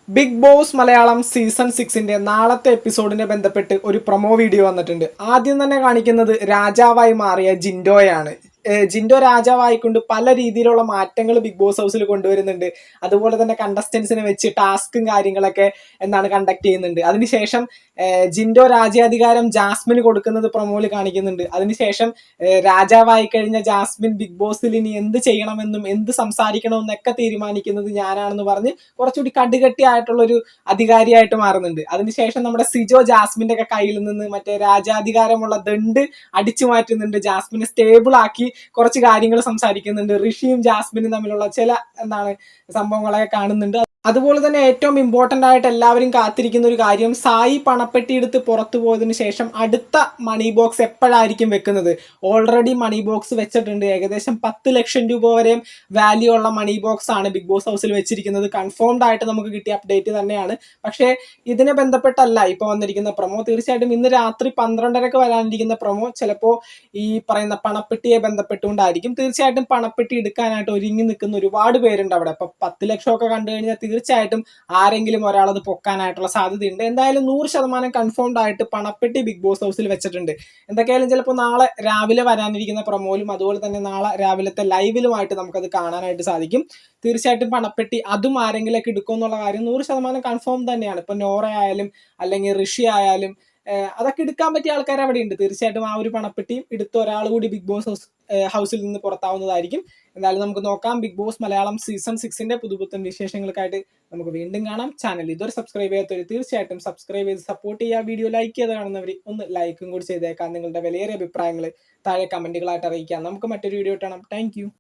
Big boss Malayalam season 6ന്റെ നാളത്തെ എപ്പിസോഡിനെ ബന്ധപ്പെട്ട് ഒരു പ്രൊമോ വീഡിയോ വന്നിട്ടുണ്ട്. ആദ്യം തന്നെ കാണിക്കുന്നത് രാജാവായി മാറിയ ജിൻഡോയാണ്. ജിൻഡോ രാജാവായിക്കൊണ്ട് പല രീതിയിലുള്ള മാറ്റങ്ങൾ ബിഗ് ബോസ് ഹൗസിൽ കൊണ്ടുവരുന്നുണ്ട്. അതുപോലെ തന്നെ കണ്ടസ്റ്റൻസിനെ വെച്ച് ടാസ്കും കാര്യങ്ങളൊക്കെ കണ്ടക്ട് ചെയ്യുന്നുണ്ട്. അതിനുശേഷം ജിൻഡോ രാജ്യാധികാരം ജാസ്മിന് കൊടുക്കുന്നത് പ്രൊമോയിൽ കാണിക്കുന്നുണ്ട്. അതിനുശേഷം രാജാവായി കഴിഞ്ഞ ജാസ്മിൻ ബിഗ് ബോസിൽ ഇനി എന്ത് ചെയ്യണമെന്നും എന്ത് സംസാരിക്കണമെന്നൊക്കെ തീരുമാനിക്കുന്നത് ഞാനാണെന്ന് പറഞ്ഞ് കുറച്ചുകൂടി കടുകട്ടിയായിട്ടുള്ള ഒരു അധികാരിയായിട്ട് മാറുന്നുണ്ട്. അതിനുശേഷം നമ്മുടെ സിജോ ജാസ്മിന്റെ ഒക്കെ കയ്യിൽ നിന്ന് മറ്റേ രാജാധികാരമുള്ള ദണ്ട് അടിച്ചു മാറ്റുന്നുണ്ട്. ജാസ്മിനെ സ്റ്റേബിൾ ആക്കി കുറച്ച് കാര്യങ്ങൾ സംസാരിക്കുന്നുണ്ട്. ഋഷിയും ജാസ്മിനും തമ്മിലുള്ള ചില സംഭവങ്ങളൊക്കെ കാണുന്നുണ്ട്. അതുപോലെ തന്നെ ഏറ്റവും ഇമ്പോർട്ടൻ്റ് ആയിട്ട് എല്ലാവരും കാത്തിരിക്കുന്ന ഒരു കാര്യം, സായി പണപ്പെട്ടി എടുത്ത് പുറത്തു പോയതിനു ശേഷം അടുത്ത മണി ബോക്സ് എപ്പോഴായിരിക്കും വെക്കുന്നത്. ഓൾറെഡി മണി ബോക്സ് വെച്ചിട്ടുണ്ട്. ഏകദേശം 10 ലക്ഷം രൂപ വരെയും വാല്യൂ ഉള്ള മണി ബോക്സ് ആണ് ബിഗ് ബോസ് ഹൗസിൽ വെച്ചിരിക്കുന്നത്. കൺഫേംഡ് ആയിട്ട് നമുക്ക് കിട്ടിയ അപ്ഡേറ്റ് തന്നെയാണ്. പക്ഷേ ഇതിനെ ബന്ധപ്പെട്ടല്ല ഇപ്പോൾ വന്നിരിക്കുന്ന പ്രൊമോ. തീർച്ചയായിട്ടും ഇന്ന് രാത്രി 12:30 വരാനിരിക്കുന്ന പ്രൊമോ ചിലപ്പോൾ ഈ പറയുന്ന പണപ്പെട്ടിയെ ബന്ധപ്പെട്ടുകൊണ്ടായിരിക്കും. തീർച്ചയായിട്ടും പണപ്പെട്ടി എടുക്കാനായിട്ട് ഒരുങ്ങി നിൽക്കുന്ന ഒരുപാട് പേരുണ്ട് അവിടെ. അപ്പൊ 10 ലക്ഷമൊക്കെ കണ്ടു കഴിഞ്ഞാൽ തീർച്ചയായിട്ടും ആരെങ്കിലും ഒരാളത് പൊക്കാനായിട്ടുള്ള സാധ്യതയുണ്ട്. എന്തായാലും 100% കൺഫേംഡ് ആയിട്ട് പണപ്പെട്ടി ബിഗ് ബോസ് ഹൗസിൽ വെച്ചിട്ടുണ്ട്. എന്തൊക്കെയായാലും ചിലപ്പോൾ നാളെ രാവിലെ വരാനിരിക്കുന്ന പ്രൊമോയിലും അതുപോലെ തന്നെ നാളെ രാവിലത്തെ ലൈവിലുമായിട്ട് നമുക്കത് കാണാനായിട്ട് സാധിക്കും. തീർച്ചയായിട്ടും പണപ്പെട്ടി അതും ആരെങ്കിലൊക്കെ എടുക്കും എന്നുള്ള കാര്യം 100% കൺഫേം തന്നെയാണ്. ഇപ്പൊ നോറ ആയാലും അല്ലെങ്കിൽ ഋഷി ആയാലും അതൊക്കെ എടുക്കാൻ പറ്റിയ ആൾക്കാർ അവിടെ ഉണ്ട്. തീർച്ചയായിട്ടും ആ ഒരു പണപ്പെട്ടിയും എടുത്ത് ഒരാൾ കൂടി ബിഗ് ബോസ് ഹൗസിൽ നിന്ന് പുറത്താവുന്നതായിരിക്കും. എന്തായാലും നമുക്ക് നോക്കാം. ബിഗ് ബോസ് മലയാളം സീസൺ 6ന്റെ പുതുപുത്തൻ വിശേഷങ്ങൾക്കായിട്ട് നമുക്ക് വീണ്ടും കാണാം. ചാനൽ ഇതുവരെ സബ്സ്ക്രൈബ് ചെയ്യാത്തവർ തീർച്ചയായിട്ടും സബ്സ്ക്രൈബ് ചെയ്ത് സപ്പോർട്ട് ചെയ്യുക. വീഡിയോ ലൈക്ക് ചെയ്ത് കാണുന്നവർ ഒന്ന് ലൈക്കും കൂടി ചെയ്തേക്കാം. നിങ്ങളുടെ വിലയേറിയ അഭിപ്രായങ്ങൾ താഴെ കമന്റുകളായിട്ട് അറിയിക്കാം. നമുക്ക് മറ്റൊരു വീഡിയോ കാണാം. താങ്ക്